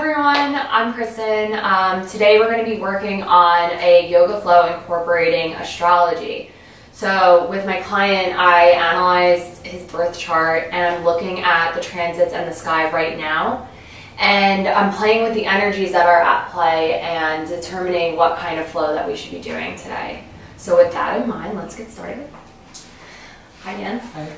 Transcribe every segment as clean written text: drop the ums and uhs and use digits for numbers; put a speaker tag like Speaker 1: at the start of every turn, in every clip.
Speaker 1: everyone, I'm Kristen. Today we're going to be working on a yoga flow incorporating astrology. So with my client, I analyzed his birth chart and I'm looking at the transits and the sky right now. And I'm playing with the energies that are at play and determining what kind of flow that we should be doing today. So with that in mind, let's get started. Hi, Dan.
Speaker 2: Hi.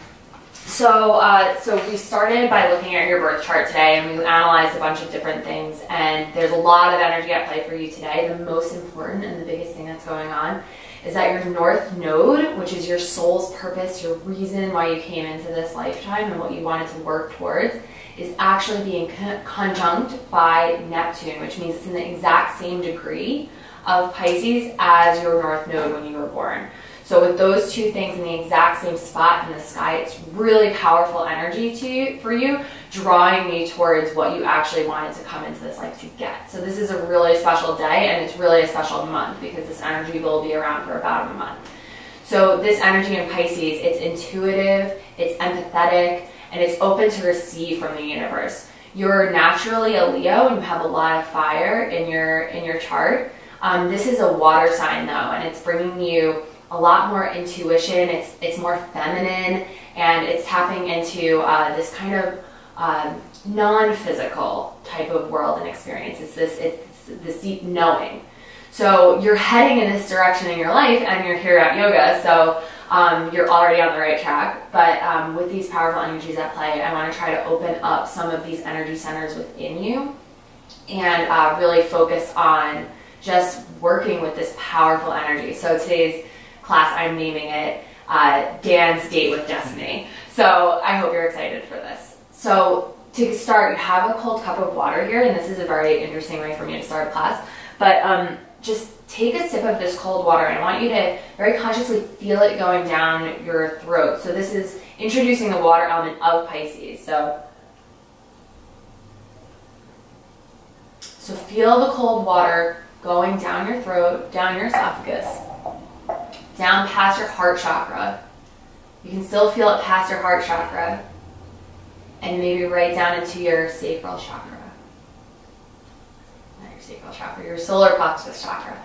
Speaker 1: So we started by looking at your birth chart today, and we analyzed a bunch of different things, and there's a lot of energy at play for you today. The most important and the biggest thing that's going on is that your North Node, which is your soul's purpose, your reason why you came into this lifetime and what you wanted to work towards, is actually being conjunct by Neptune, which means it's in the exact same degree of Pisces as your North Node when you were born. So with those two things in the exact same spot in the sky, it's really powerful energy for you, drawing you towards what you actually wanted to come into this life to get. So this is a really special day, and it's really a special month because this energy will be around for about a month. So this energy in Pisces, it's intuitive, it's empathetic, and it's open to receive from the universe. You're naturally a Leo, and you have a lot of fire in your chart. This is a water sign though, and it's bringing you a lot more intuition. It's more feminine, and it's tapping into this kind of non-physical type of world and experience. It's this deep knowing. So you're heading in this direction in your life, and you're here at yoga, so you're already on the right track. But with these powerful energies at play, I want to try to open up some of these energy centers within you and really focus on just working with this powerful energy. So today's class, I'm naming it Dan's Date with Destiny. So I hope you're excited for this. So to start, you have a cold cup of water here, and this is a very interesting way for me to start a class. But just take a sip of this cold water, and I want you to very consciously feel it going down your throat. So this is introducing the water element of Pisces. So feel the cold water going down your throat, down your esophagus, down past your heart chakra. You can still feel it past your heart chakra, and maybe right down into your sacral chakra. Not your sacral chakra, your solar plexus chakra.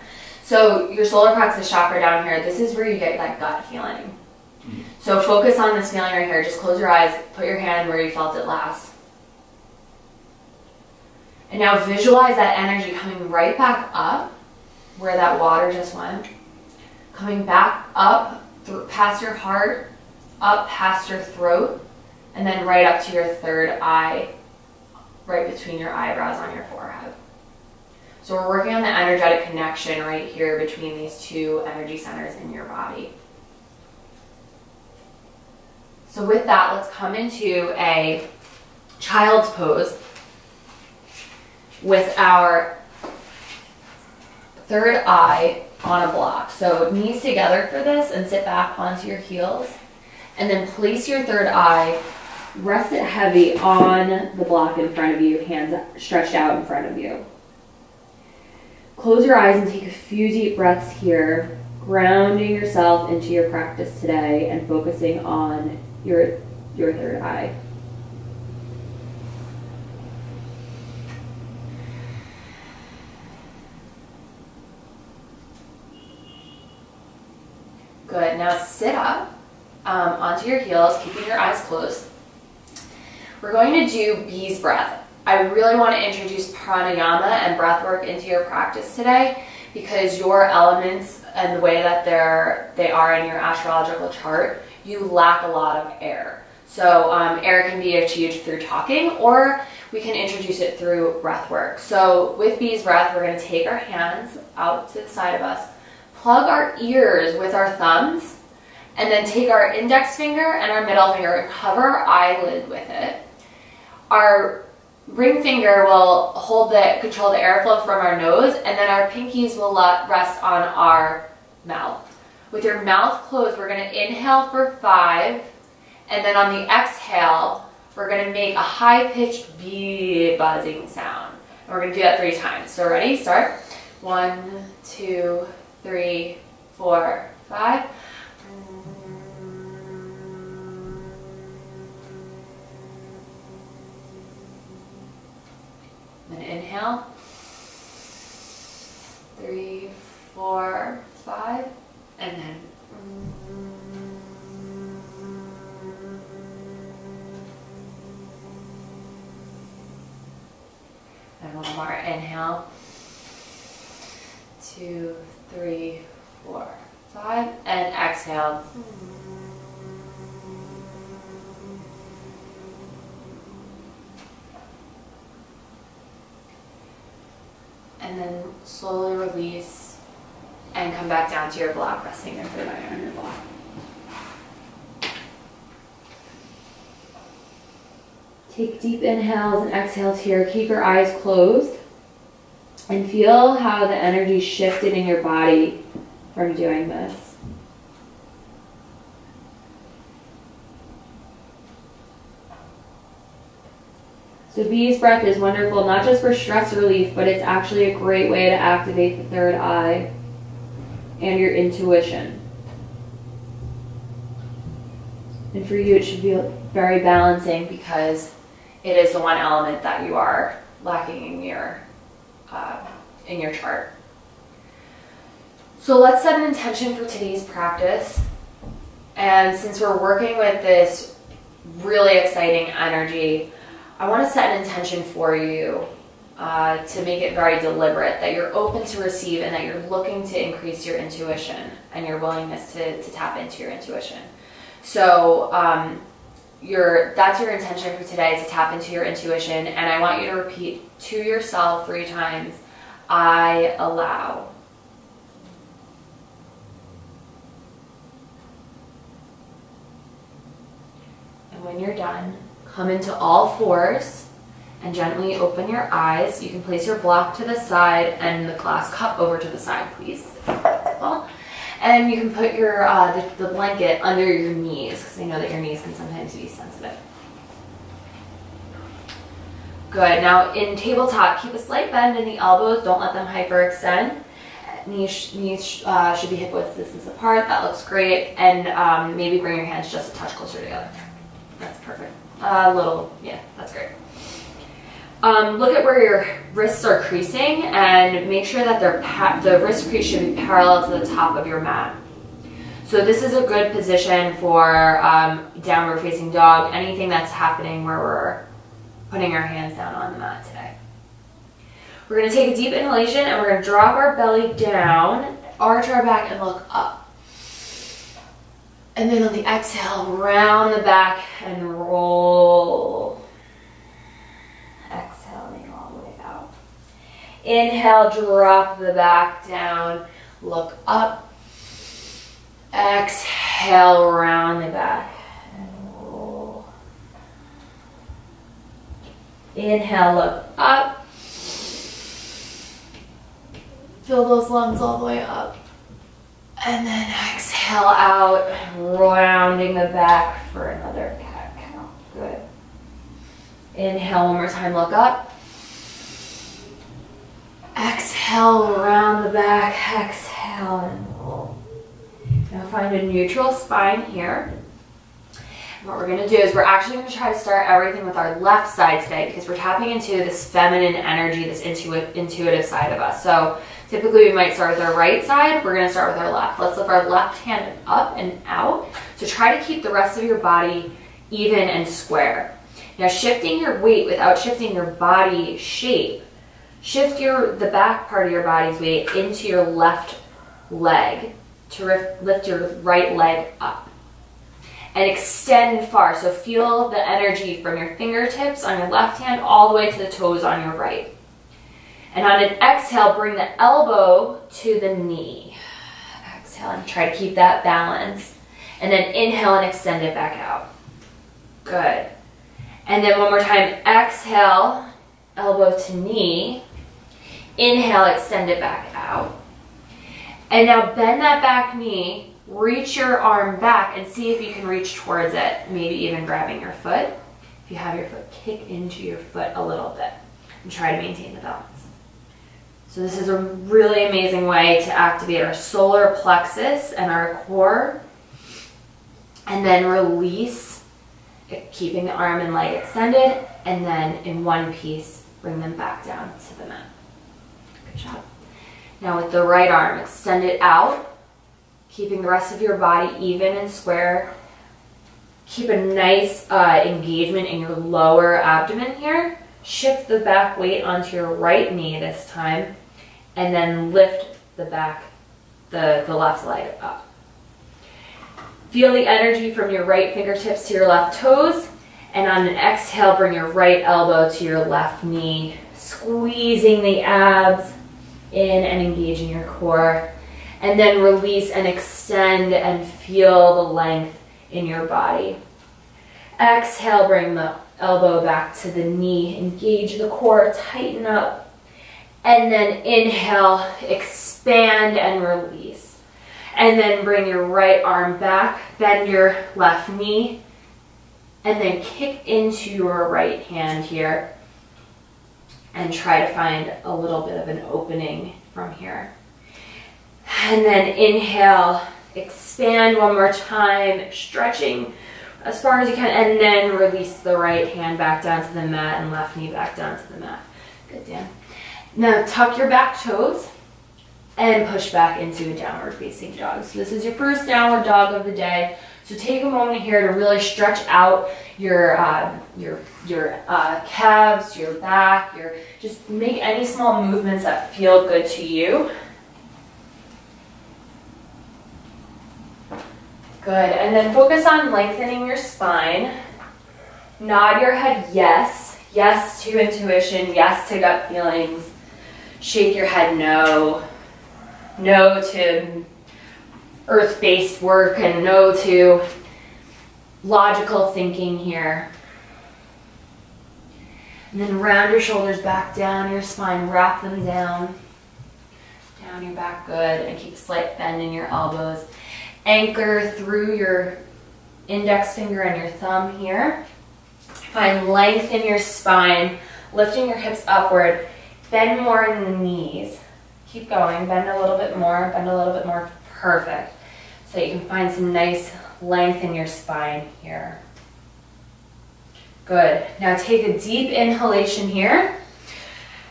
Speaker 1: So your solar plexus chakra down here, this is where you get that gut feeling. So focus on this feeling right here. Just close your eyes, put your hand where you felt it last. And now visualize that energy coming right back up where that water just went. Coming back up past your heart, up past your throat, and then right up to your third eye, right between your eyebrows on your forehead. So we're working on the energetic connection right here between these two energy centers in your body. So with that, let's come into a child's pose with our third eye on a block. So knees together for this, and sit back onto your heels, and then place your third eye, rest it heavy on the block in front of you, hands stretched out in front of you. Close your eyes and take a few deep breaths here, grounding yourself into your practice today and focusing on your third eye. Good. Now sit up onto your heels, keeping your eyes closed. We're going to do bee's breath. I really want to introduce pranayama and breath work into your practice today because your elements and the way that they are in your astrological chart, you lack a lot of air. So air can be achieved through talking, or we can introduce it through breath work. So with bee's breath, we're going to take our hands out to the side of us, plug our ears with our thumbs, and then take our index finger and our middle finger and cover our eyelid with it. Our ring finger will control the airflow from our nose, and then our pinkies will rest on our mouth. With your mouth closed, we're going to inhale for 5, and then on the exhale, we're going to make a high-pitched bee buzzing sound. And we're going to do that 3 times. So ready? Start. 1, 2, 3, 4, 5. Inhale. 3, 4, 5. And then and one more. Inhale. 2, 3, 4, 5. And exhale. And then slowly release and come back down to your block, resting your third eye on your block. Take deep inhales and exhales here. Keep your eyes closed and feel how the energy shifted in your body from doing this. So Bee's breath is wonderful, not just for stress relief, but it's actually a great way to activate the third eye and your intuition. And for you, it should feel very balancing because it is the one element that you are lacking in your chart. So let's set an intention for today's practice. And since we're working with this really exciting energy, I want to set an intention for you to make it very deliberate, that you're open to receive and that you're looking to increase your intuition and your willingness to tap into your intuition. So that's your intention for today, to tap into your intuition. And I want you to repeat to yourself 3 times, I allow. And when you're done, come into all fours and gently open your eyes. You can place your block to the side and the glass cup over to the side, please. And you can put your the blanket under your knees, because I know that your knees can sometimes be sensitive. Good. Now in tabletop, keep a slight bend in the elbows. Don't let them hyperextend. Knees should be hip width distance apart. That looks great. And maybe bring your hands just a touch closer together. That's perfect. Yeah, that's great. Look at where your wrists are creasing and make sure that the wrist crease should be parallel to the top of your mat. So this is a good position for downward facing dog, anything that's happening where we're putting our hands down on the mat today. We're going to take a deep inhalation and we're going to drop our belly down, arch our back and look up. And then on the exhale, round the back and roll. Exhaling all the way out. Inhale, drop the back down, look up. Exhale, round the back and roll. Inhale, look up. Fill those lungs all the way up. And then exhale out, rounding the back for another cat cow. Good. Inhale one more time, look up. Exhale, round the back, exhale and roll. Now find a neutral spine here. And what we're gonna do is we're actually gonna try to start everything with our left side today because we're tapping into this feminine energy, this intuitive side of us. So typically we might start with our right side. We're gonna start with our left. Let's lift our left hand up and out. So try to keep the rest of your body even and square. Now shifting your weight without shifting your body shape, shift the back part of your body's weight into your left leg to lift your right leg up. And extend far, so feel the energy from your fingertips on your left hand all the way to the toes on your right. And on an exhale, bring the elbow to the knee. Exhale and try to keep that balance. And then inhale and extend it back out. Good. And then one more time, exhale, elbow to knee. Inhale, extend it back out. And now bend that back knee. Reach your arm back and see if you can reach towards it, maybe even grabbing your foot. If you have your foot, kick into your foot a little bit and try to maintain the balance. So this is a really amazing way to activate our solar plexus and our core. And then release, keeping the arm and leg extended, and then in one piece, bring them back down to the mat. Good job. Now with the right arm, extend it out, keeping the rest of your body even and square. Keep a nice engagement in your lower abdomen here. Shift the back weight onto your right knee this time, and then lift the left leg up. Feel the energy from your right fingertips to your left toes, and on an exhale, bring your right elbow to your left knee, squeezing the abs in and engaging your core, and then release and extend and feel the length in your body. Exhale, bring the elbow back to the knee, engage the core, tighten up, and then inhale, expand and release. And then bring your right arm back, bend your left knee, and then kick into your right hand here and try to find a little bit of an opening from here. And then inhale, expand one more time, stretching as far as you can, and then release the right hand back down to the mat and left knee back down to the mat. Good, Dan. Now tuck your back toes and push back into a downward facing dog. So this is your first downward dog of the day. So take a moment here to really stretch out your calves, your back, just make any small movements that feel good to you. Good, and then focus on lengthening your spine. Nod your head yes. Yes to intuition, yes to gut feelings. Shake your head no. No to earth-based work and no to logical thinking here. And then round your shoulders back down your spine, wrap them down. Down your back, good, and keep a slight bend in your elbows. Anchor through your index finger and your thumb here. Find length in your spine, lifting your hips upward. Bend more in the knees. Keep going, bend a little bit more, bend a little bit more. Perfect. So you can find some nice length in your spine here. Good. Now take a deep inhalation here,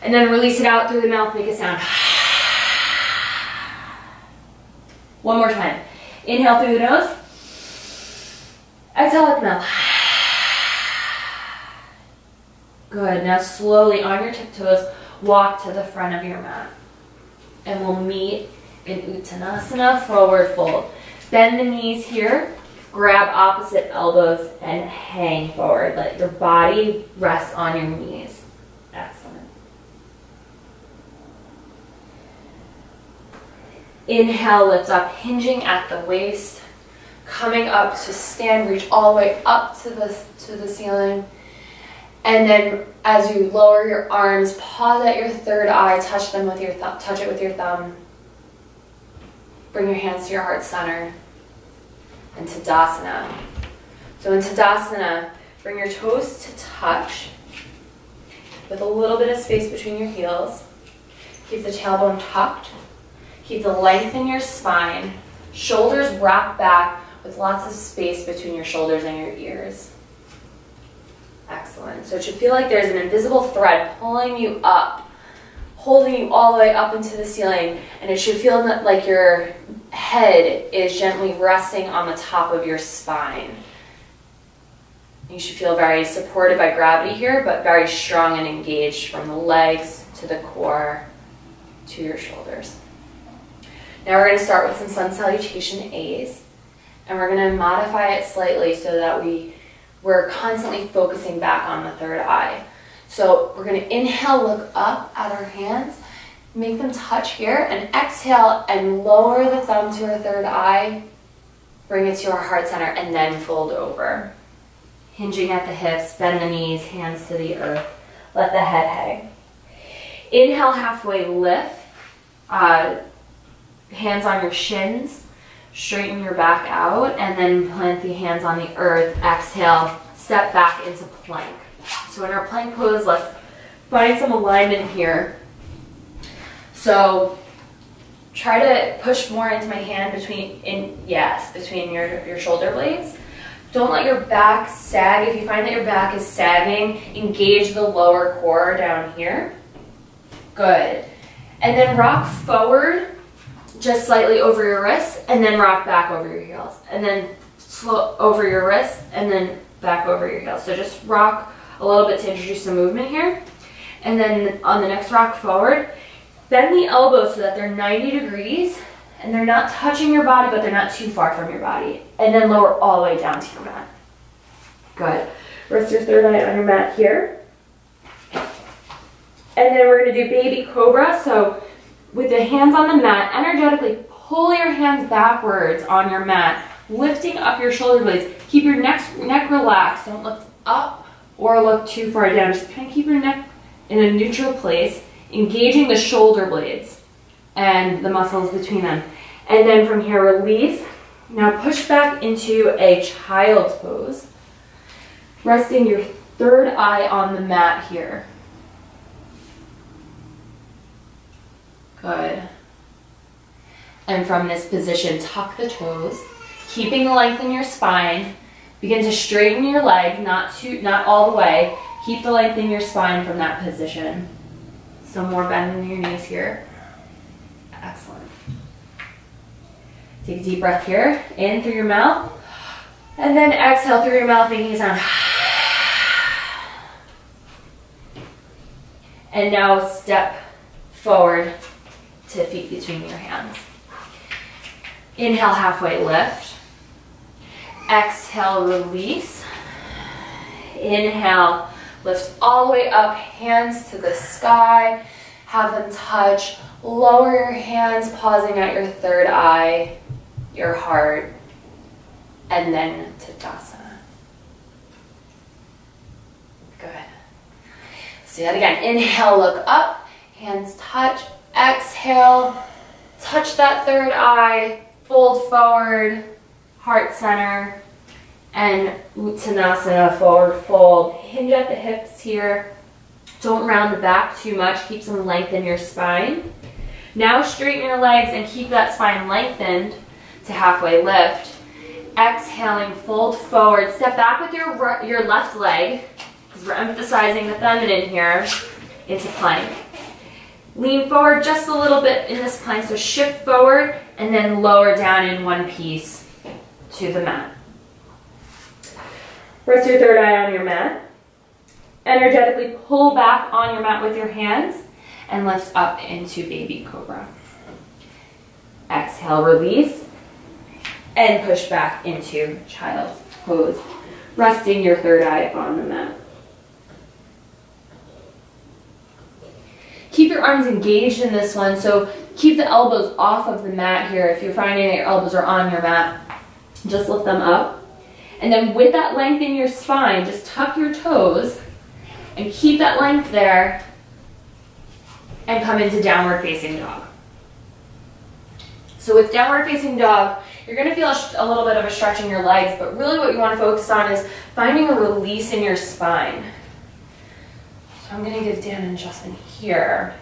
Speaker 1: and then release it out through the mouth, make a sound. One more time. Inhale through the nose. Exhale out the mouth. Good. Now slowly on your tiptoes, walk to the front of your mat. And we'll meet in Uttanasana, forward fold. Bend the knees here. Grab opposite elbows and hang forward. Let your body rest on your knees. Excellent. Inhale, lift up, hinging at the waist. Coming up to stand, reach all the way up to the ceiling. And then as you lower your arms, pause at your third eye, touch them with your thumb, touch it with your thumb. Bring your hands to your heart center. And Tadasana. So in Tadasana, bring your toes to touch with a little bit of space between your heels. Keep the tailbone tucked. Keep the length in your spine. Shoulders wrap back with lots of space between your shoulders and your ears. Excellent. So it should feel like there's an invisible thread pulling you up, holding you all the way up into the ceiling, and it should feel like your head is gently resting on the top of your spine. You should feel very supported by gravity here, but very strong and engaged from the legs to the core to your shoulders. Now we're going to start with some sun salutation A's, and we're going to modify it slightly so that we're constantly focusing back on the third eye. So we're going to inhale, look up at our hands, make them touch here, and exhale and lower the thumb to our third eye, bring it to our heart center, and then fold over. Hinging at the hips, bend the knees, hands to the earth, let the head hang. Inhale, halfway lift, hands on your shins, straighten your back out, and then plant the hands on the earth. Exhale, step back into plank. So in our plank pose, let's find some alignment here. So try to push more into my hand between your shoulder blades. Don't let your back sag. If you find that your back is sagging, engage the lower core down here. Good. And then rock forward just slightly over your wrists, and then rock back over your heels. And then slow over your wrists, and then back over your heels. So just rock a little bit to introduce some movement here. And then on the next rock forward, bend the elbows so that they're 90 degrees and they're not touching your body, but they're not too far from your body. And then lower all the way down to your mat. Good. Rest your third eye on your mat here. And then we're going to do baby cobra. So with the hands on the mat, energetically pull your hands backwards on your mat, lifting up your shoulder blades. Keep your neck relaxed. Don't look up or look too far down. Just kind of keep your neck in a neutral place, engaging the shoulder blades and the muscles between them. And then from here, release. Now push back into a child's pose, resting your third eye on the mat here. Good. And from this position, tuck the toes, keeping the length in your spine. Begin to straighten your legs, not all the way. Keep the length in your spine from that position. Some more bend in your knees here. Excellent. Take a deep breath here, in through your mouth, and then exhale through your mouth, making a sound. And now step forward to feet between your hands. Inhale, halfway lift. Exhale, release. Inhale, lift all the way up, hands to the sky. Have them touch. Lower your hands, pausing at your third eye, your heart, and then Tadasana. Good. Let's do that again. Inhale, look up, hands touch. Exhale, touch that third eye, fold forward, heart center, and Uttanasana, forward fold. Hinge at the hips here. Don't round the back too much. Keep some length in your spine. Now straighten your legs and keep that spine lengthened to halfway lift. Exhaling, fold forward. Step back with your left leg, because we're emphasizing the feminine here, into plank. Lean forward just a little bit in this plank, so shift forward and then lower down in one piece to the mat. Rest your third eye on your mat. Energetically pull back on your mat with your hands and lift up into baby cobra. Exhale, release, and push back into child's pose, resting your third eye on the mat. Keep your arms engaged in this one, so keep the elbows off of the mat here. If you're finding that your elbows are on your mat, just lift them up. And then with that length in your spine, just tuck your toes and keep that length there and come into downward facing dog. So with downward facing dog, you're going to feel a little bit of a stretch in your legs, but really what you want to focus on is finding a release in your spine. So I'm going to give Dan an adjustment here.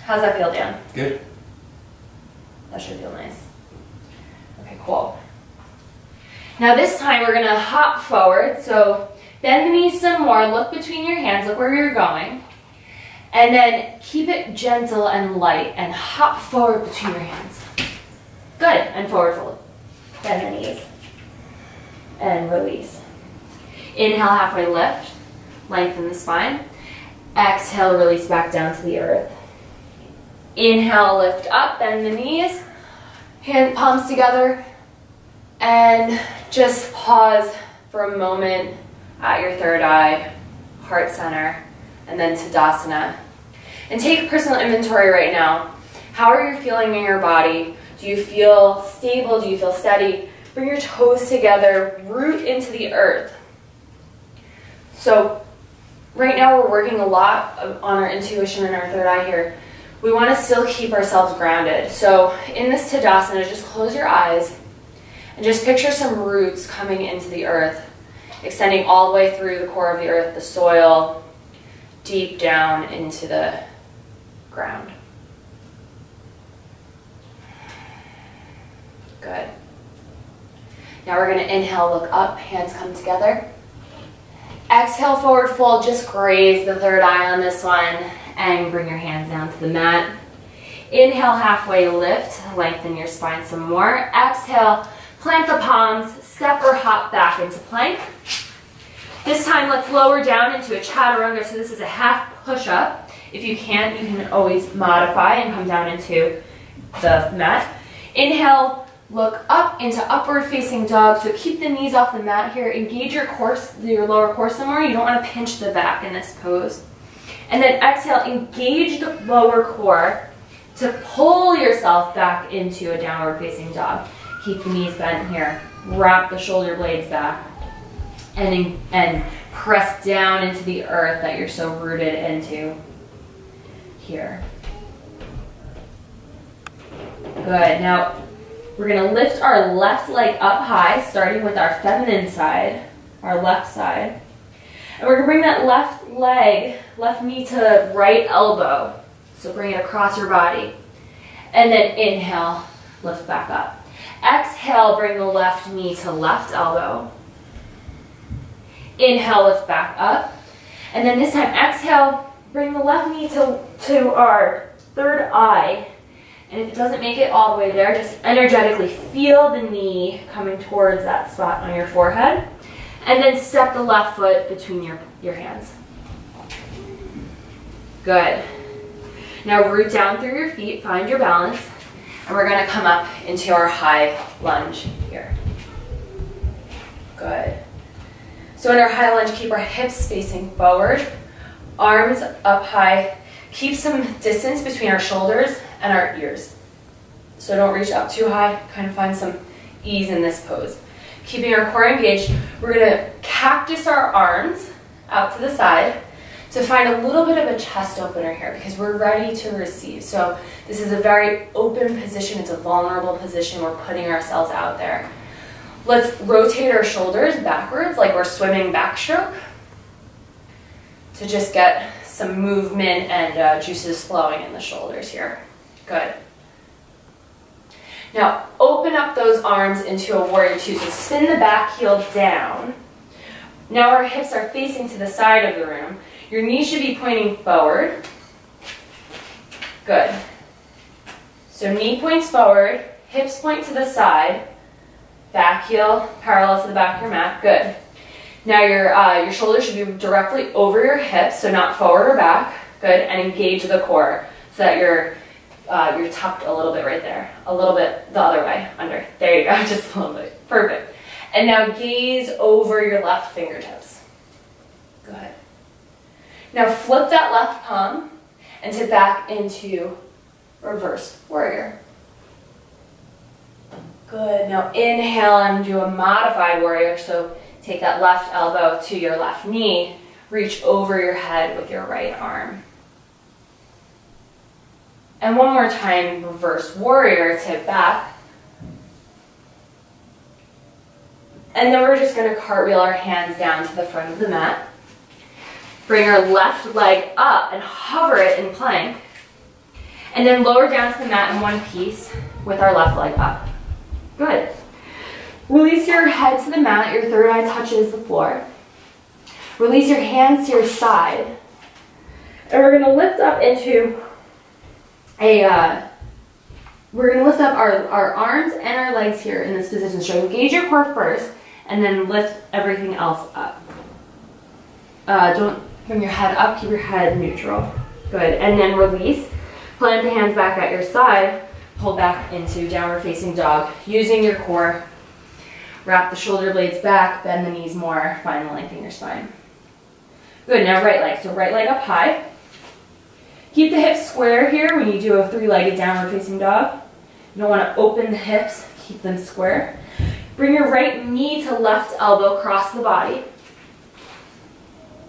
Speaker 1: How's that feel, Dan?
Speaker 2: Good.
Speaker 1: That should feel nice. Okay, cool. Now this time we're going to hop forward. So bend the knees some more, look between your hands, look where you're going. And then keep it gentle and light and hop forward between your hands. Good, and forward fold. Bend the knees. And release. Inhale, halfway lift. Lengthen the spine. Exhale, release back down to the earth. Inhale, lift up, bend the knees. Hand palms together. And just pause for a moment at your third eye, heart center, and then Tadasana. And take personal inventory right now. How are you feeling in your body? Do you feel stable? Do you feel steady? Bring your toes together, root into the earth. So right now we're working a lot on our intuition and our third eye here. We want to still keep ourselves grounded. So in this Tadasana, just close your eyes and just picture some roots coming into the earth, extending all the way through the core of the earth, the soil, deep down into the ground. Good. Now we're gonna inhale, look up, hands come together. Exhale, forward fold, just graze the third eye on this one and bring your hands down to the mat. Inhale, halfway lift, lengthen your spine some more. Exhale, plant the palms, step or hop back into plank. This time, let's lower down into a chaturanga. So this is a half push-up. If you can't, you can always modify and come down into the mat. Inhale, look up into upward facing dog. So keep the knees off the mat here. Engage your lower core some more. You don't want to pinch the back in this pose. And then exhale, engage the lower core to pull yourself back into a downward facing dog. Keep the knees bent here. Wrap the shoulder blades back and press down into the earth that you're so rooted into here. Good. Now we're going to lift our left leg up high, starting with our feminine side, our left side. And we're going to bring that left leg, left knee to right elbow. So bring it across your body. And then inhale, lift back up. Exhale, bring the left knee to left elbow. Inhale, lift back up. And then this time, exhale, bring the left knee to our third eye. And if it doesn't make it all the way there, just energetically feel the knee coming towards that spot on your forehead. And then step the left foot between your hands. Good. Now root down through your feet, find your balance, and we're going to come up into our high lunge here. Good. So in our high lunge, keep our hips facing forward, arms up high. Keep some distance between our shoulders and our ears. So don't reach up too high, kind of find some ease in this pose. Keeping our core engaged, we're going to cactus our arms out to the side to find a little bit of a chest opener here because we're ready to receive. So this is a very open position. It's a vulnerable position. We're putting ourselves out there. Let's rotate our shoulders backwards like we're swimming backstroke to just get some movement and juices flowing in the shoulders here. Good. Now open up those arms into a warrior two. So spin the back heel down. Now our hips are facing to the side of the room. Your knees should be pointing forward. Good. So knee points forward, hips point to the side, back heel parallel to the back of your mat. Good. Now your shoulders should be directly over your hips, so not forward or back. Good. And engage the core so that you're tucked a little bit right there. A little bit the other way, under. There you go, just a little bit. Perfect. And now gaze over your left fingertips. Good. Now flip that left palm and tip back into reverse warrior. Good. Now inhale and do a modified warrior. So take that left elbow to your left knee. Reach over your head with your right arm. And one more time, reverse warrior, tip back. And then we're just going to cartwheel our hands down to the front of the mat. Bring our left leg up and hover it in plank. And then lower down to the mat in one piece with our left leg up. Good. Release your head to the mat. Your third eye touches the floor. Release your hands to your side. And we're going to lift up into our arms and our legs here in this position. So engage your core first and then lift everything else up. Don't bring your head up, keep your head neutral. Good. And then release. Plant the hands back at your side. Pull back into downward facing dog. Using your core. Wrap the shoulder blades back. Bend the knees more. Find the length in your spine. Good. Now right leg. So right leg up high. Keep the hips square here when you do a three-legged downward facing dog. You don't want to open the hips. Keep them square. Bring your right knee to left elbow across the body.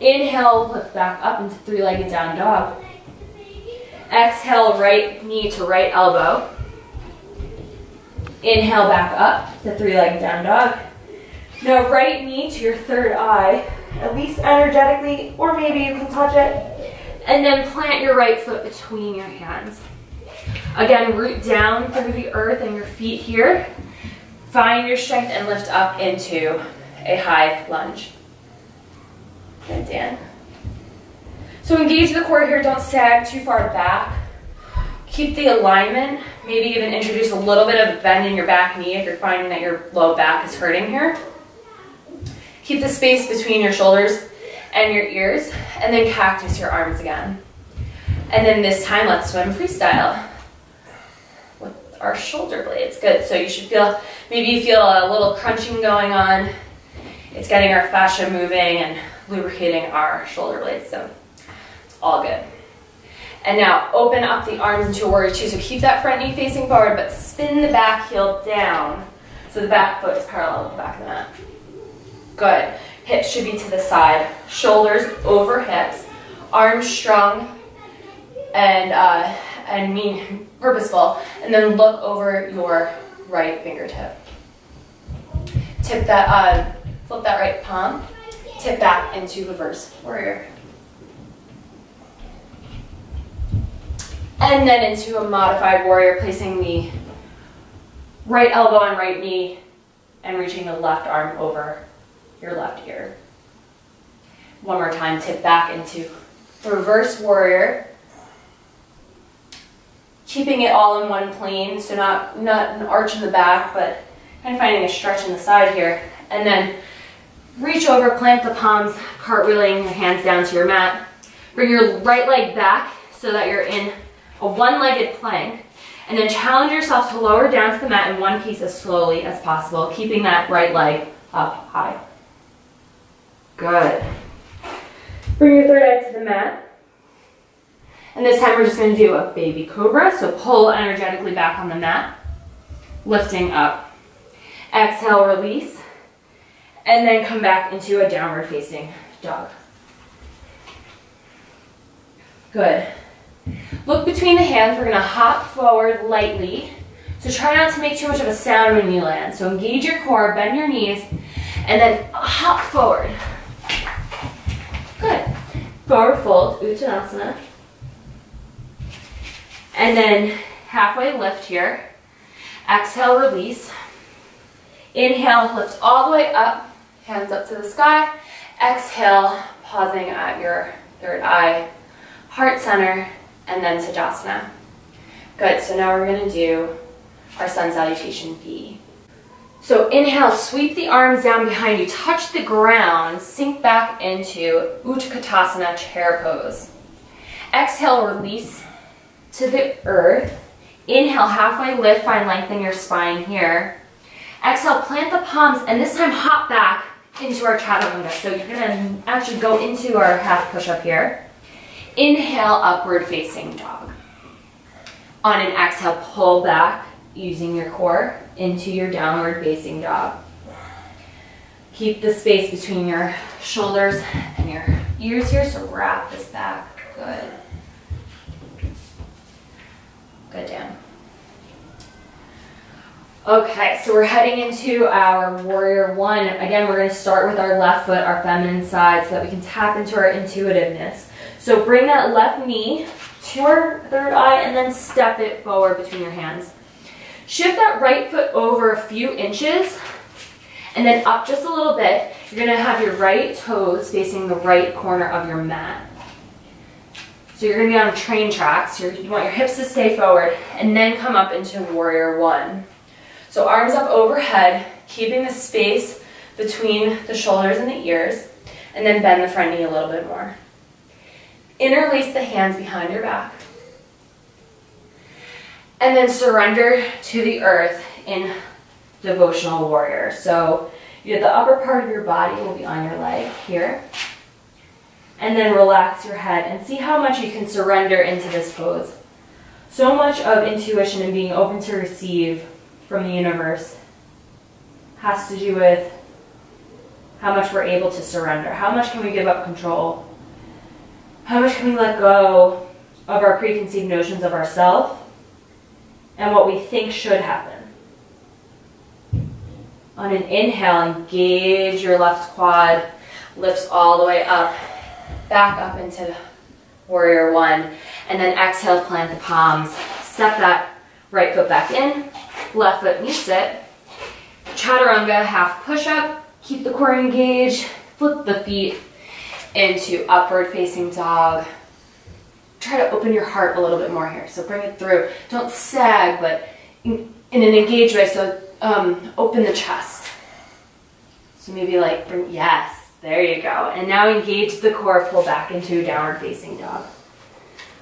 Speaker 1: Inhale, lift back up into three-legged down dog. Exhale, right knee to right elbow. Inhale, back up to three-legged down dog. Now right knee to your third eye, at least energetically, or maybe you can touch it. And then plant your right foot between your hands. Again, root down through the earth and your feet here. Find your strength and lift up into a high lunge. Good, Dan. So engage the core here, don't sag too far back. Keep the alignment, maybe even introduce a little bit of a bend in your back knee if you're finding that your low back is hurting here. Keep the space between your shoulders and your ears, and then cactus your arms again. And then this time, let's swim freestyle with our shoulder blades. Good, so you should feel, maybe you feel a little crunching going on. It's getting our fascia moving and lubricating our shoulder blades, so it's all good. And now open up the arms into a warrior two. So keep that front knee facing forward, but spin the back heel down so the back foot is parallel with the back of the mat. Good. Hips should be to the side. Shoulders over hips. Arms strong and purposeful. And then look over your right fingertip. Tip that, flip that right palm. Tip back into reverse warrior. And then into a modified warrior, placing the right elbow on right knee and reaching the left arm over your left ear. One more time, tip back into reverse warrior. Keeping it all in one plane, so not an arch in the back, but kind of finding a stretch in the side here. And then reach over, plant the palms, cartwheeling your hands down to your mat. Bring your right leg back so that you're in a one-legged plank, and then challenge yourself to lower down to the mat in one piece as slowly as possible, keeping that right leg up high. Good. Bring your third eye to the mat. And this time we're just going to do a baby cobra, so pull energetically back on the mat, lifting up. Exhale, release, and then come back into a downward facing dog. Good. Look between the hands. We're going to hop forward lightly. So try not to make too much of a sound when you land. So engage your core, bend your knees, and then hop forward. Good. Forward fold, Uttanasana. And then halfway lift here. Exhale, release. Inhale, lift all the way up, hands up to the sky. Exhale, pausing at your third eye, heart center, and then Sajasana. Good, so now we're going to do our sun salutation V. So inhale, sweep the arms down behind you, touch the ground, sink back into Utkatasana chair pose. Exhale, release to the earth. Inhale, halfway lift, find length in your spine here. Exhale, plant the palms, and this time hop back into our Chaturanga. So you're going to actually go into our half push-up here. Inhale, upward facing dog. On an exhale, pull back using your core into your downward facing dog. Keep the space between your shoulders and your ears here, so wrap this back. Good. Good, Dan. Okay, so we're heading into our warrior one. Again, we're going to start with our left foot, our feminine side, so that we can tap into our intuitiveness. So bring that left knee to our third eye and then step it forward between your hands. Shift that right foot over a few inches and then up just a little bit. You're going to have your right toes facing the right corner of your mat. So you're going to be on train tracks. You want your hips to stay forward and then come up into warrior one. So arms up overhead, keeping the space between the shoulders and the ears, and then bend the front knee a little bit more. Interlace the hands behind your back. And then surrender to the earth in devotional warrior. So the upper part of your body will be on your leg here. And then relax your head and see how much you can surrender into this pose. So much of intuition and being open to receive from the universe has to do with how much we're able to surrender. How much can we give up control? How much can we let go of our preconceived notions of ourselves and what we think should happen? On an inhale, engage your left quad, lifts all the way up, back up into warrior one, and then exhale, plant the palms, step that right foot back in, left foot meets it, chaturanga, half push-up. Keep the core engaged. Flip the feet into upward facing dog. Try to open your heart a little bit more here. So bring it through. Don't sag, but in an engaged way. So open the chest. So maybe like bring, yes, there you go. And now engage the core, pull back into downward facing dog.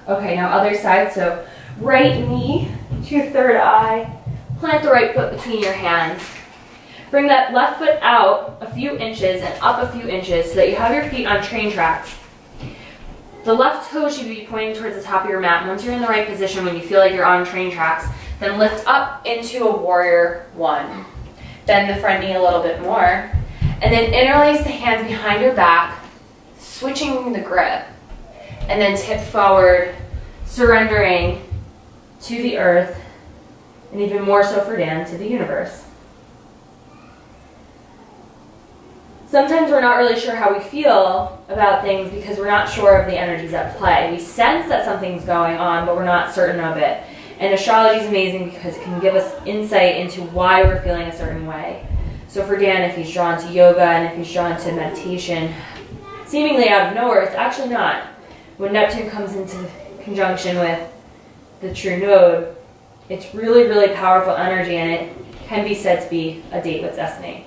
Speaker 1: Okay, now other side. So right knee to your third eye. Plant the right foot between your hands. Bring that left foot out a few inches and up a few inches so that you have your feet on train tracks. The left toe should be pointing towards the top of your mat. Once you're in the right position, when you feel like you're on train tracks, then lift up into a warrior one. Bend the front knee a little bit more. And then interlace the hands behind your back, switching the grip. And then tip forward, surrendering to the earth, and even more so for Dan, to the universe. Sometimes we're not really sure how we feel about things because we're not sure of the energies at play. We sense that something's going on, but we're not certain of it. And astrology is amazing because it can give us insight into why we're feeling a certain way. So for Dan, if he's drawn to yoga and if he's drawn to meditation, seemingly out of nowhere, it's actually not. When Neptune comes into conjunction with the true node, it's really, really powerful energy, and it can be said to be a date with destiny.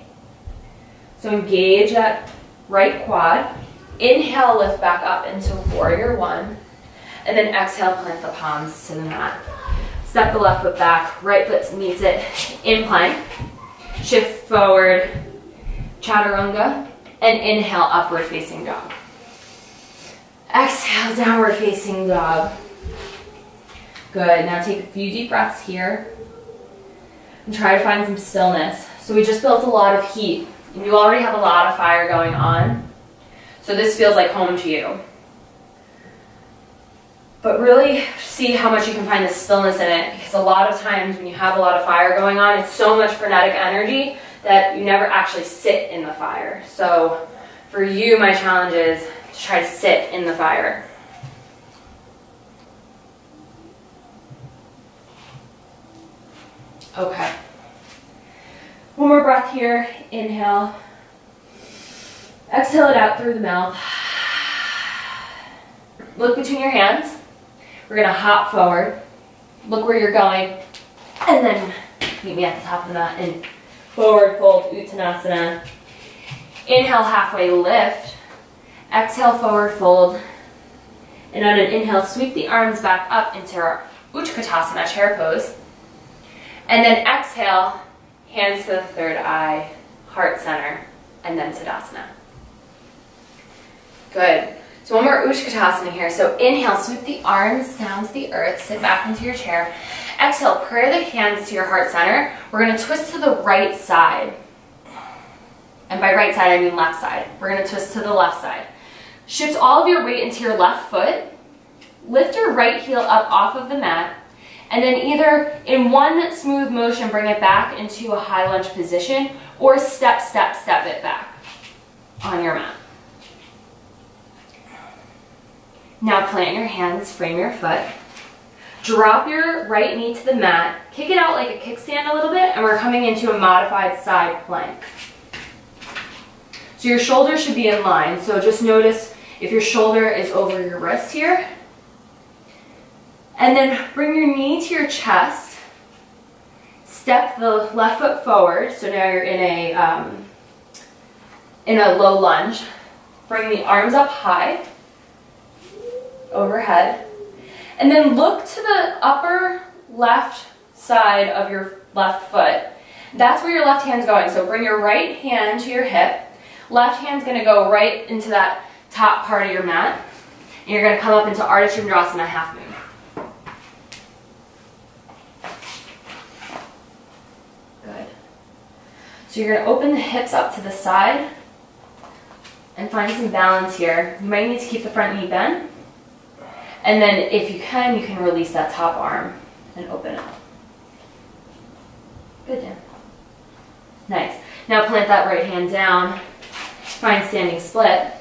Speaker 1: So engage that right quad. Inhale, lift back up into warrior one. And then exhale, plant the palms to the mat. Step the left foot back, right foot meets it in plank. Shift forward, chaturanga, and inhale, upward facing dog. Exhale, downward facing dog. Good, now take a few deep breaths here. And try to find some stillness. So we just built a lot of heat. And you already have a lot of fire going on. So this feels like home to you. But really see how much you can find the stillness in it, because a lot of times when you have a lot of fire going on, it's so much frenetic energy that you never actually sit in the fire. So for you, my challenge is to try to sit in the fire. Okay. One more breath here. Inhale. Exhale it out through the mouth. Look between your hands. We're going to hop forward. Look where you're going. And then meet me at the top of the mat and forward fold, Uttanasana. Inhale, halfway lift. Exhale, forward fold. And on an inhale, sweep the arms back up into our Utkatasana, chair pose. And then exhale, hands to the third eye, heart center, and then Tadasana. Good. So one more Utkatasana here. So inhale, sweep the arms down to the earth, sit back into your chair. Exhale, pray the hands to your heart center. We're going to twist to the right side. And by right side, I mean left side. We're going to twist to the left side. Shift all of your weight into your left foot. Lift your right heel up off of the mat. And then either in one smooth motion, bring it back into a high lunge position, or step, step, step it back on your mat. Now plant your hands, frame your foot. Drop your right knee to the mat. Kick it out like a kickstand a little bit, and we're coming into a modified side plank. So your shoulders should be in line. So just notice if your shoulder is over your wrist here. And then bring your knee to your chest. Step the left foot forward. So now you're in a low lunge. Bring the arms up high, overhead. And then look to the upper left side of your left foot. That's where your left hand's going. So bring your right hand to your hip. Left hand's going to go right into that top part of your mat. And you're going to come up into Ardha Chandrasana, half moon. Good. So you're going to open the hips up to the side and find some balance here. You might need to keep the front knee bent. And then if you can release that top arm and open up. Good, Dan. Nice. Now plant that right hand down. Find standing split.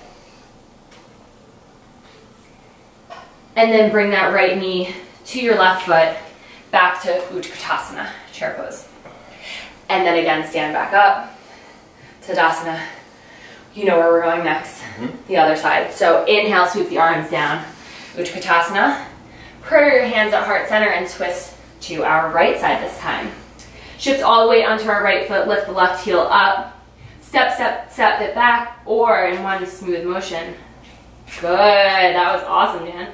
Speaker 1: And then bring that right knee to your left foot back to Utkatasana, chair pose. And then again, stand back up, Tadasana. You know where we're going next, the other side. So inhale, sweep the arms down, Utkatasana. Prayer your hands at heart center and twist to our right side this time. Shift all the way onto our right foot, lift the left heel up. Step, step, step it back, or in one smooth motion. Good, that was awesome, Dan.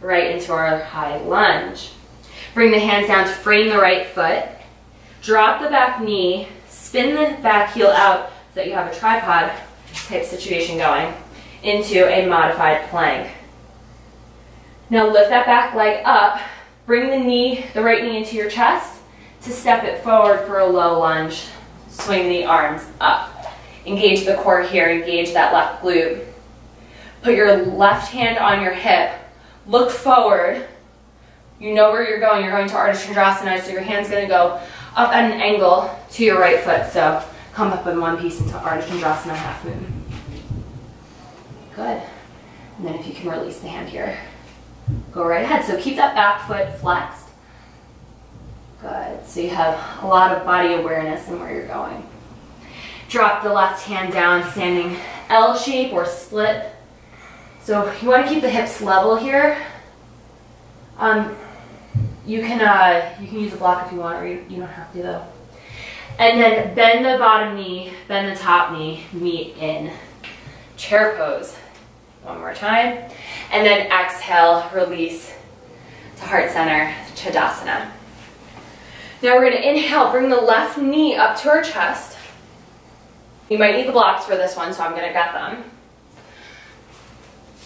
Speaker 1: Right into our high lunge. Bring the hands down to frame the right foot. Drop the back knee, spin the back heel out so that you have a tripod type situation going into a modified plank. Now lift that back leg up, bring the right knee into your chest to step it forward for a low lunge. Swing the arms up. Engage the core here, engage that left glute. Put your left hand on your hip, look forward. You know where you're going to Ardha Chandrasana, so your hand's gonna go up at an angle to your right foot. So come up in one piece into Ardha Chandrasana, half moon. Good. And then if you can release the hand here, go right ahead. So keep that back foot flexed. Good. So you have a lot of body awareness in where you're going. Drop the left hand down, standing L shape or split. So you want to keep the hips level here. You can use a block if you want, or you don't have to though. And then bend the bottom knee, bend the top knee, meet in chair pose. One more time. And then exhale, release to heart center, Tadasana. Now we're going to inhale, bring the left knee up to our chest. You might need the blocks for this one, so I'm going to get them.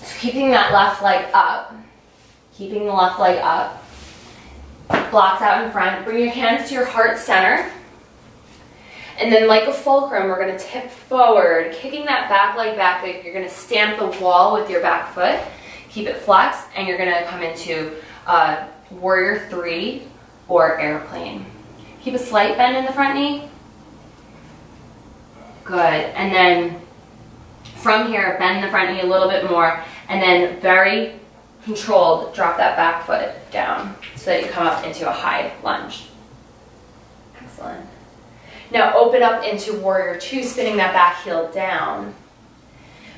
Speaker 1: So keeping that left leg up, keeping the left leg up. Blocks out in front. Bring your hands to your heart center. And then like a fulcrum, we're going to tip forward, kicking that back leg back. You're going to stamp the wall with your back foot. Keep it flexed, and you're going to come into Warrior 3 or airplane. Keep a slight bend in the front knee. Good. And then from here, bend the front knee a little bit more, and then very controlled, drop that back foot down so that you come up into a high lunge. Excellent. Now open up into Warrior 2, spinning that back heel down.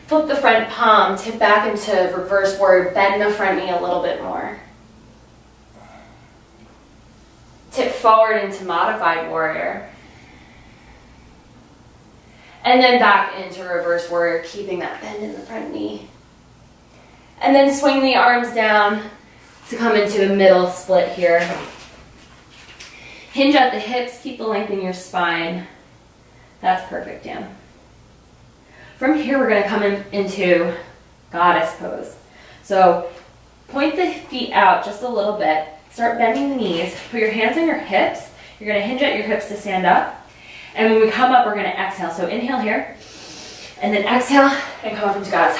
Speaker 1: Flip the front palm, tip back into Reverse Warrior, bend the front knee a little bit more. Tip forward into Modified Warrior. And then back into Reverse Warrior, keeping that bend in the front knee. And then swing the arms down to come into a middle split here. Hinge at the hips, keep the length in your spine. That's perfect, Dan. From here, we're going to come into Goddess pose. So point the feet out just a little bit. Start bending the knees. Put your hands on your hips. You're going to hinge at your hips to stand up. And when we come up, we're going to exhale. So inhale here, and then exhale, and come up into Goddess.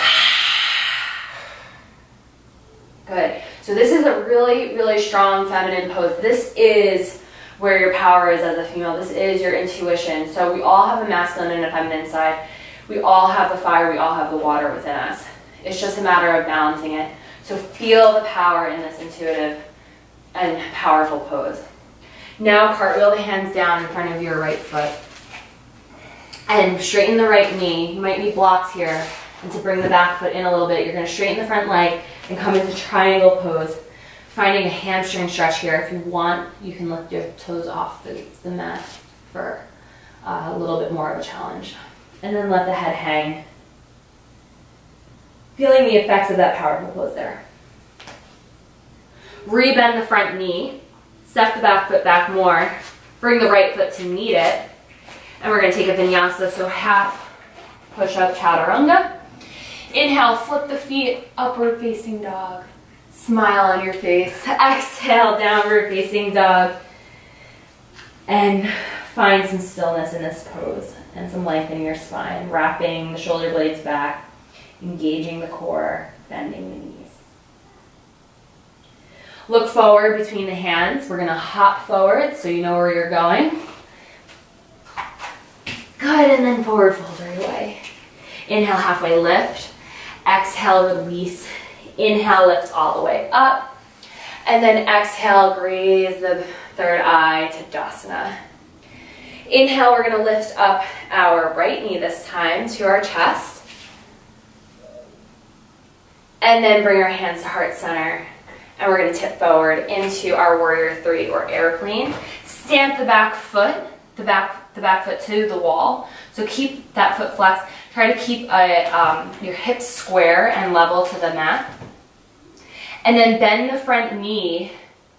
Speaker 1: Good. So this is a really, really strong feminine pose. This is where your power is as a female. This is your intuition. So we all have a masculine and a feminine side. We all have the fire. We all have the water within us. It's just a matter of balancing it. So feel the power in this intuitive and powerful pose. Now cartwheel the hands down in front of your right foot. And straighten the right knee. You might need blocks here. And to bring the back foot in a little bit, you're going to straighten the front leg and come into triangle pose. Finding a hamstring stretch here. If you want, you can lift your toes off the mat for a little bit more of a challenge. And then let the head hang. Feeling the effects of that powerful pose there. Rebend the front knee. Step the back foot back more. Bring the right foot to meet it. And we're going to take a vinyasa, so half push-up chaturanga. Inhale, flip the feet, upward facing dog. Smile on your face. Exhale, downward facing dog. And find some stillness in this pose and some length in your spine. Wrapping the shoulder blades back, engaging the core, bending the knees. Look forward between the hands. We're going to hop forward so you know where you're going. Good, and then forward fold right away. Inhale, halfway lift. Exhale, release. Inhale, lift all the way up. And then exhale, graze the third eye to Tadasana. Inhale, we're gonna lift up our right knee this time to our chest. And then bring our hands to heart center. And we're gonna tip forward into our warrior three or airplane. Stamp the back foot, the back foot to the wall. So keep that foot flexed. Try to keep your hips square and level to the mat. And then bend the front knee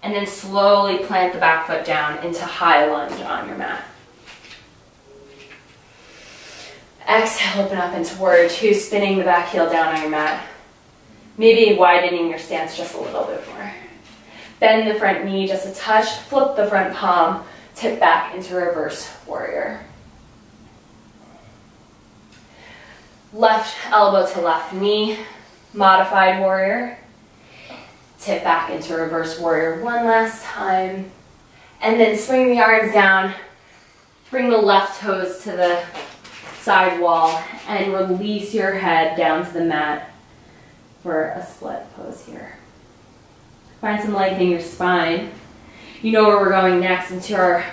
Speaker 1: and then slowly plant the back foot down into high lunge on your mat. Exhale, open up into warrior two, spinning the back heel down on your mat. Maybe widening your stance just a little bit more. Bend the front knee just a touch, flip the front palm, tip back into reverse warrior. Left elbow to left knee, modified warrior. Tip back into reverse warrior one last time. And then swing the arms down, bring the left toes to the side wall, and release your head down to the mat for a split pose here. Find some lengthening your spine. You know where we're going next, into our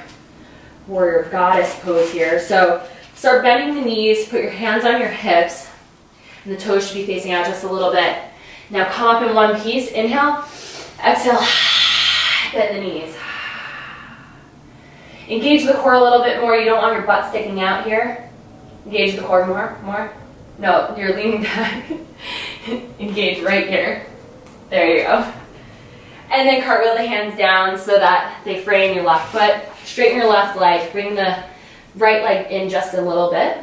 Speaker 1: warrior goddess pose here. So start bending the knees, put your hands on your hips, and the toes should be facing out just a little bit. Now come up in one piece, inhale, exhale, bend the knees. Engage the core a little bit more. You don't want your butt sticking out here. Engage the core more. No, you're leaning back. Engage right here. There you go. And then cartwheel the hands down so that they frame your left foot. Straighten your left leg. Bring the right leg in just a little bit.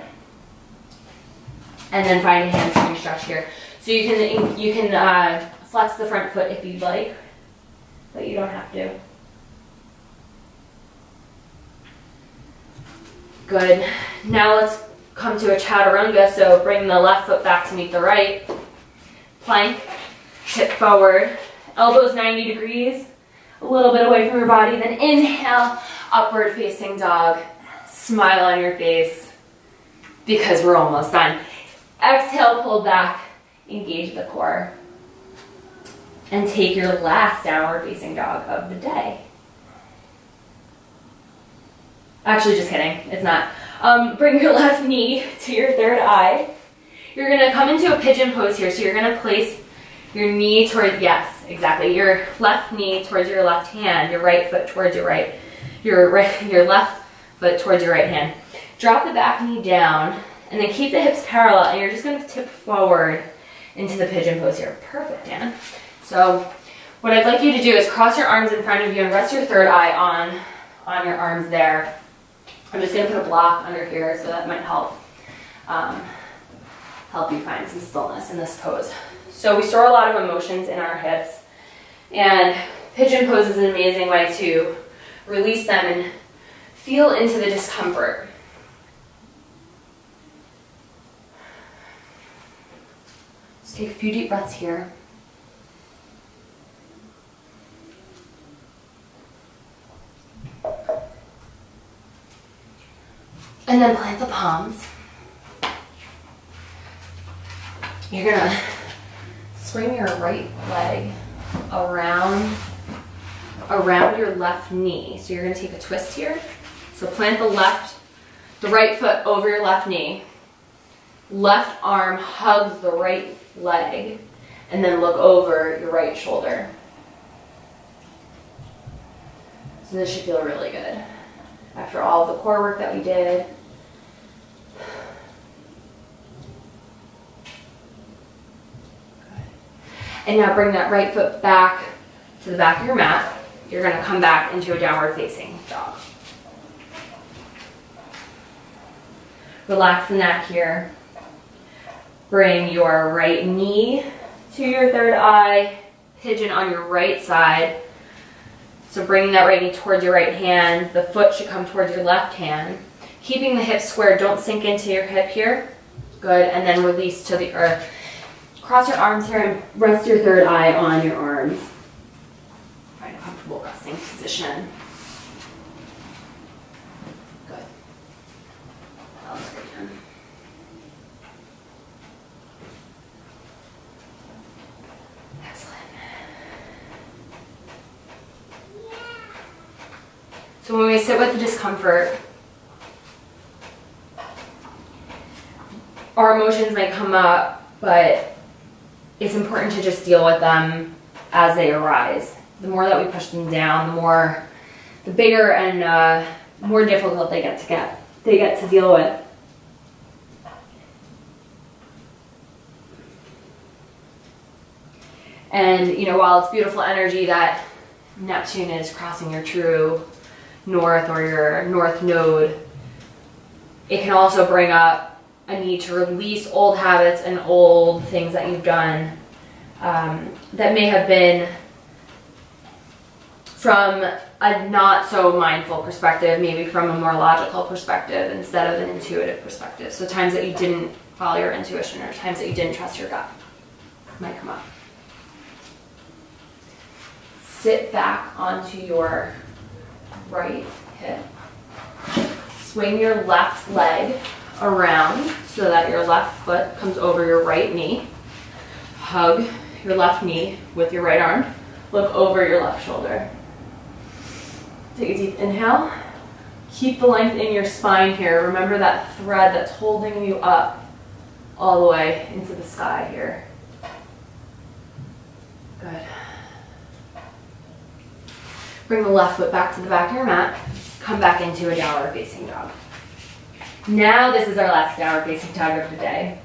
Speaker 1: And then find a hamstring stretch here. So you can flex the front foot if you'd like, but you don't have to. Good. Now let's come to a chaturanga. So bring the left foot back to meet the right. Plank, tip forward, elbows 90 degrees, a little bit away from your body. Then inhale, upward facing dog. Smile on your face because we're almost done. Exhale, pull back, engage the core. And take your last downward facing dog of the day. Actually, just kidding, it's not. Bring your left knee to your third eye. You're gonna come into a pigeon pose here. So you're gonna place your knee toward, yes, exactly. Your left knee towards your left hand, your right foot towards your right, your left foot towards your right hand. Drop the back knee down and then keep the hips parallel, and you're just gonna tip forward into the pigeon pose here. Perfect, Dan. So what I'd like you to do is cross your arms in front of you and rest your third eye on your arms there. I'm just going to put a block under here so that might help you find some stillness in this pose. So we store a lot of emotions in our hips, and pigeon pose is an amazing way to release them and feel into the discomfort. Just take a few deep breaths here. And then plant the palms. You're gonna swing your right leg around your left knee. So you're gonna take a twist here. So plant the right foot over your left knee. Left arm hugs the right leg, and then look over your right shoulder. So this should feel really good. After all the core work that we did. And now bring that right foot back to the back of your mat. You're going to come back into a downward facing dog. Relax the neck here. Bring your right knee to your third eye. Pigeon on your right side. So bringing that right knee towards your right hand. The foot should come towards your left hand. Keeping the hips square. Don't sink into your hip here. Good. And then release to the earth. Cross your arms here and rest your third eye on your arms. Find a comfortable resting position. Good. That looks great, Jen. Excellent. So when we sit with the discomfort, our emotions might come up, but it's important to just deal with them as they arise. The more that we push them down, the bigger and more difficult they get to deal with. And you know, while it's beautiful energy that Neptune is crossing your true north or your north node, it can also bring up a need to release old habits and old things that you've done that may have been from a not so mindful perspective, maybe from a more logical perspective instead of an intuitive perspective. So times that you didn't follow your intuition or times that you didn't trust your gut might come up. Sit back onto your right hip. Swing your left leg around so that your left foot comes over your right knee. Hug your left knee with your right arm. Look over your left shoulder. Take a deep inhale. Keep the length in your spine here. Remember that thread that's holding you up all the way into the sky here. Good. Bring the left foot back to the back of your mat. Come back into a downward facing dog. Now this is our last downward facing dog of the day.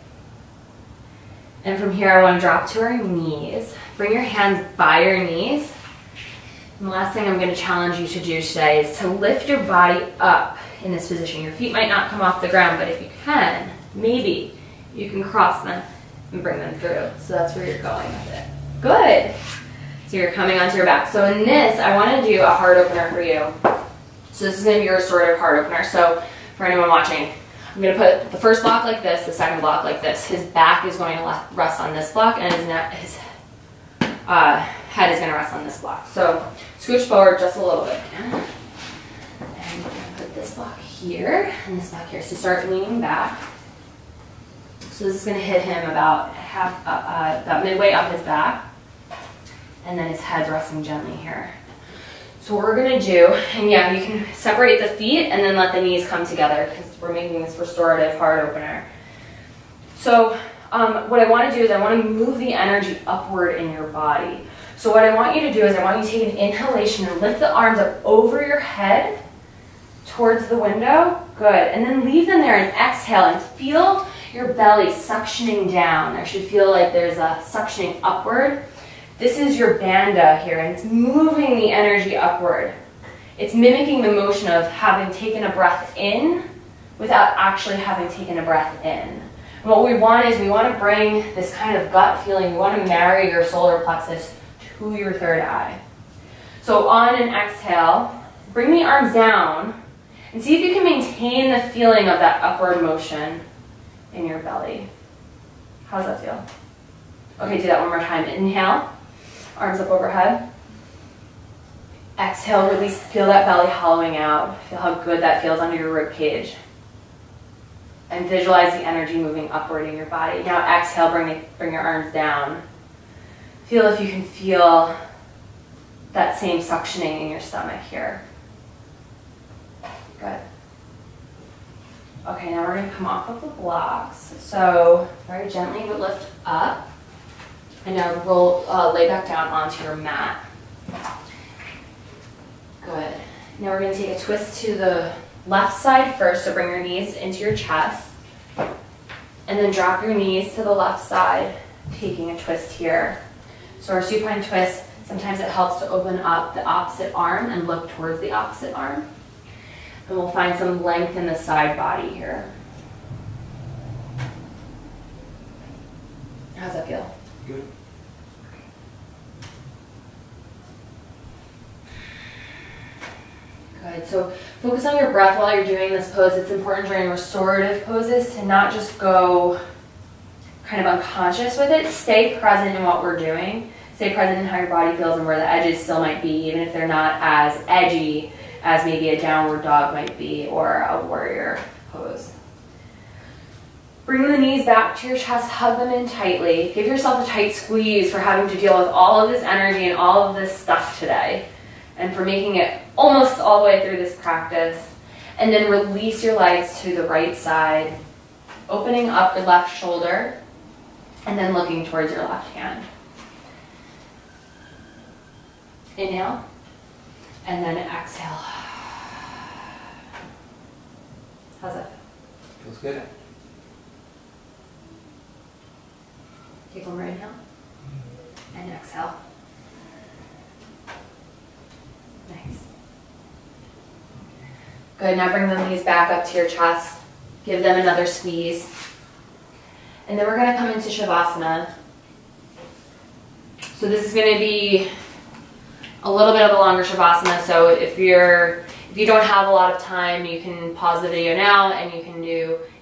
Speaker 1: And from here I want to drop to our knees. Bring your hands by your knees. And the last thing I'm going to challenge you to do today is to lift your body up in this position. Your feet might not come off the ground, but if you can, maybe you can cross them and bring them through. So that's where you're going with it. Good. So you're coming onto your back. So in this, I want to do a heart opener for you. So this is going to be your restorative heart opener. So for anyone watching, I'm going to put the first block like this, the second block like this. His back is going to rest on this block, and his head is going to rest on this block. So scooch forward just a little bit. And we're going to put this block here and this block here. So start leaning back. So this is going to hit him about about midway up his back. And then his head's resting gently here. So what we're going to do, and yeah, you can separate the feet and then let the knees come together because we're making this restorative heart opener. So what I want to do is I want to move the energy upward in your body. So what I want you to do is I want you to take an inhalation and lift the arms up over your head towards the window. Good. And then leave them there and exhale and feel your belly suctioning down. There should feel like there's a suctioning upward. This is your bandha here, and it's moving the energy upward. It's mimicking the motion of having taken a breath in without actually having taken a breath in. And what we want is we want to bring this kind of gut feeling. We want to marry your solar plexus to your third eye. So on an exhale, bring the arms down and see if you can maintain the feeling of that upward motion in your belly. How does that feel? Okay, do that one more time. Inhale. Arms up overhead. Exhale, release, feel that belly hollowing out. Feel how good that feels under your rib cage. And visualize the energy moving upward in your body. Now exhale, bring your arms down. Feel if you can feel that same suctioning in your stomach here. Good. Okay, now we're going to come off of the blocks. So very gently but lift up. And now lay back down onto your mat. Good. Now we're going to take a twist to the left side first, so bring your knees into your chest. And then drop your knees to the left side, taking a twist here. So our supine twist, sometimes it helps to open up the opposite arm and look towards the opposite arm. And we'll find some length in the side body here. How's that feel?
Speaker 2: Good.
Speaker 1: Good. So focus on your breath while you're doing this pose. It's important during restorative poses to not just go kind of unconscious with it. Stay present in what we're doing. Stay present in how your body feels and where the edges still might be, even if they're not as edgy as maybe a downward dog might be or a warrior pose. Bring the knees back to your chest, hug them in tightly. Give yourself a tight squeeze for having to deal with all of this energy and all of this stuff today, and for making it almost all the way through this practice. And then release your legs to the right side opening up your left shoulder and then looking towards your left hand. Inhale, and then exhale. How's that?
Speaker 2: Feels good.
Speaker 1: Take one more inhale, and exhale. Nice. Good, now bring the knees back up to your chest. Give them another squeeze. And then we're gonna come into Shavasana. So this is gonna be a little bit of a longer Shavasana, so if you don't have a lot of time, you can pause the video now and you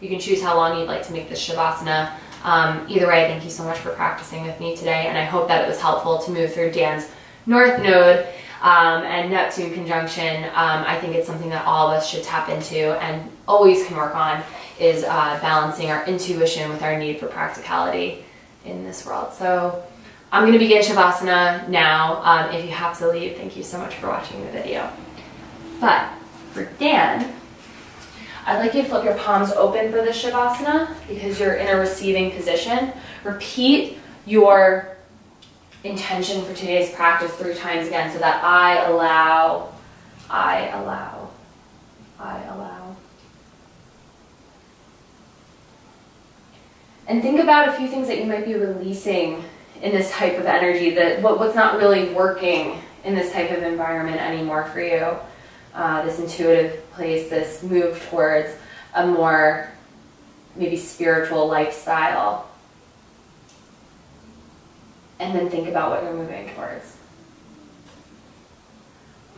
Speaker 1: can choose how long you'd like to make this Shavasana. Either way, thank you so much for practicing with me today, and I hope that it was helpful to move through Dan's North Node and Neptune conjunction. I think it's something that all of us should tap into and always can work on, is balancing our intuition with our need for practicality in this world. So I'm going to begin Shavasana now. If you have to leave, thank you so much for watching the video. But for Dan, I'd like you to flip your palms open for this Shavasana because you're in a receiving position. Repeat your intention for today's practice 3 times again, so that I allow, I allow, I allow. And think about a few things that you might be releasing in this type of energy, that what's not really working in this type of environment anymore for you. This intuitive place, this move towards a more maybe spiritual lifestyle. And then think about what you're moving towards.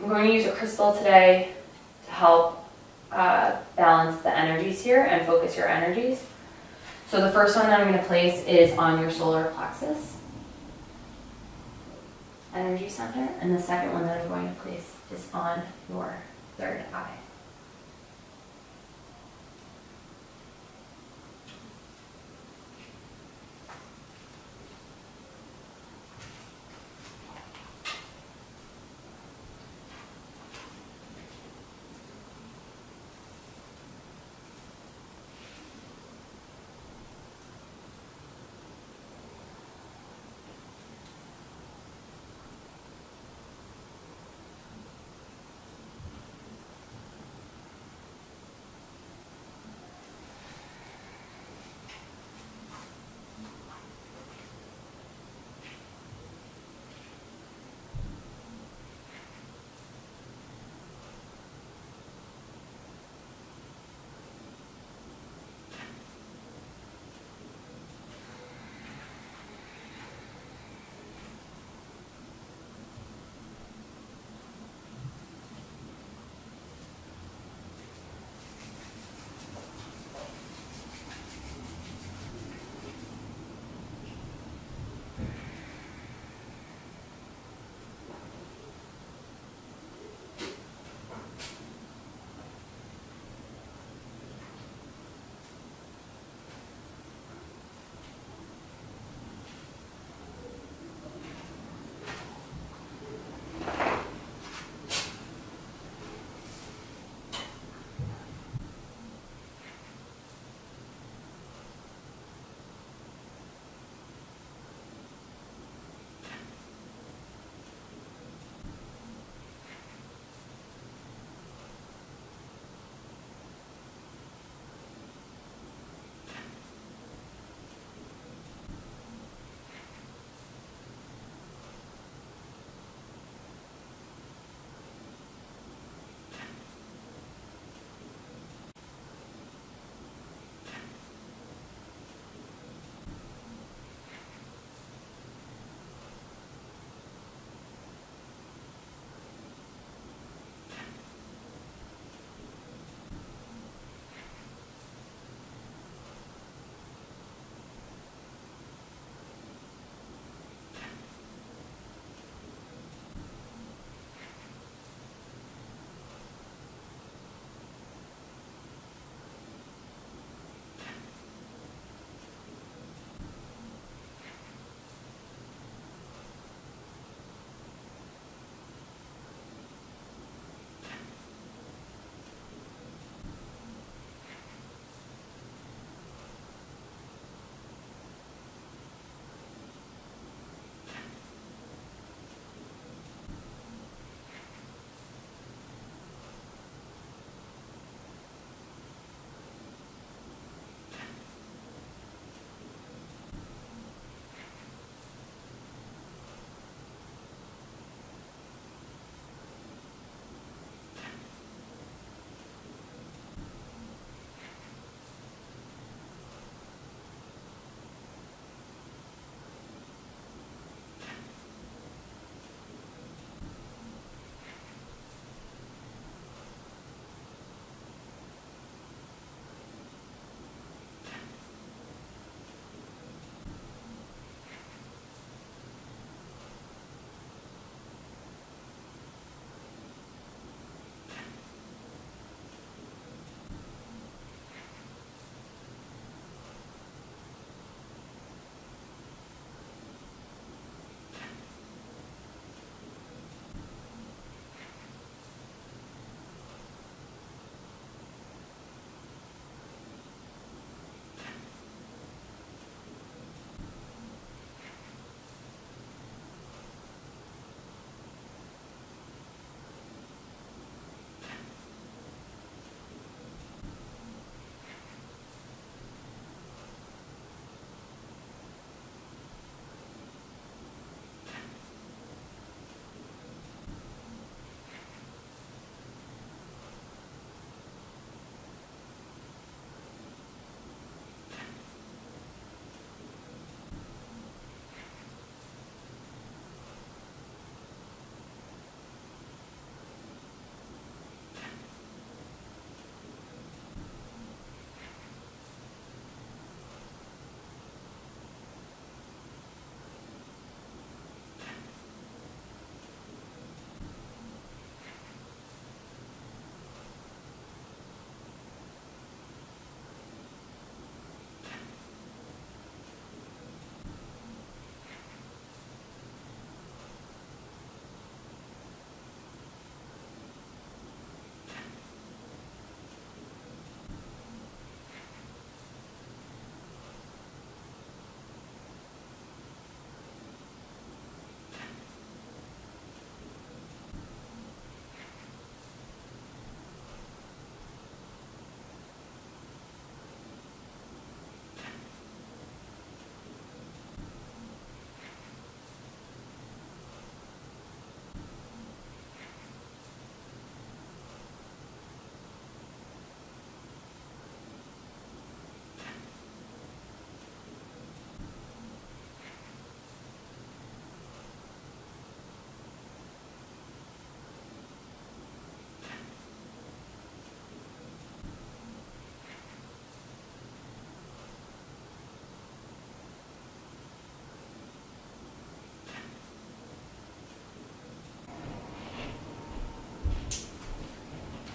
Speaker 1: I'm going to use a crystal today to help balance the energies here and focus your energies. So the first one that I'm going to place is on your solar plexus energy center, and the second one that I'm going to place is on your third eye.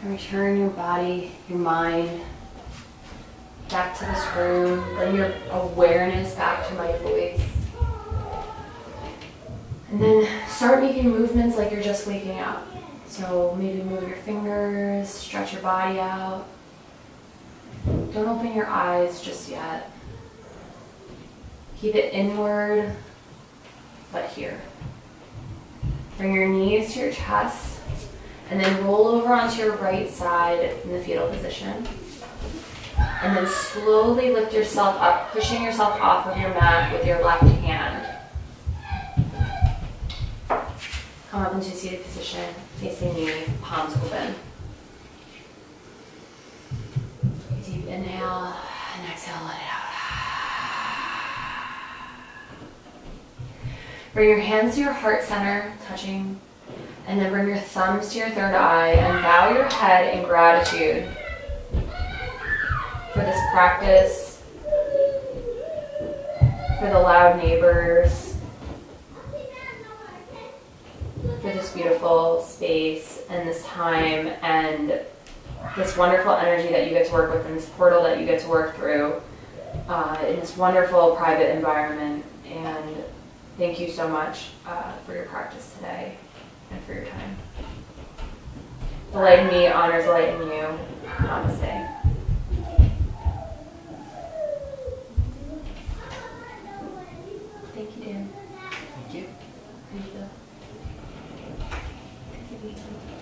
Speaker 1: And return your body, your mind back to this room. Bring your awareness back to my voice. And then start making movements like you're just waking up. So maybe move your fingers, stretch your body out. Don't open your eyes just yet. Keep it inward, but here. Bring your knees to your chest, and then roll over onto your right side in the fetal position. And then slowly lift yourself up, pushing yourself off of your mat with your left hand. Come up into seated position, facing me, palms open. Deep inhale, and exhale, let it out. Bring your hands to your heart center, touching, and then bring your thumbs to your third eye and bow your head in gratitude for this practice, for the loud neighbors, for this beautiful space and this time and this wonderful energy that you get to work with and this portal that you get to work through in this wonderful private environment. And thank you so much for your practice today and for your time. The light in me honors the light in you. Namaste. Thank you, Dan.
Speaker 2: Thank you.
Speaker 1: Thank you. Thank you.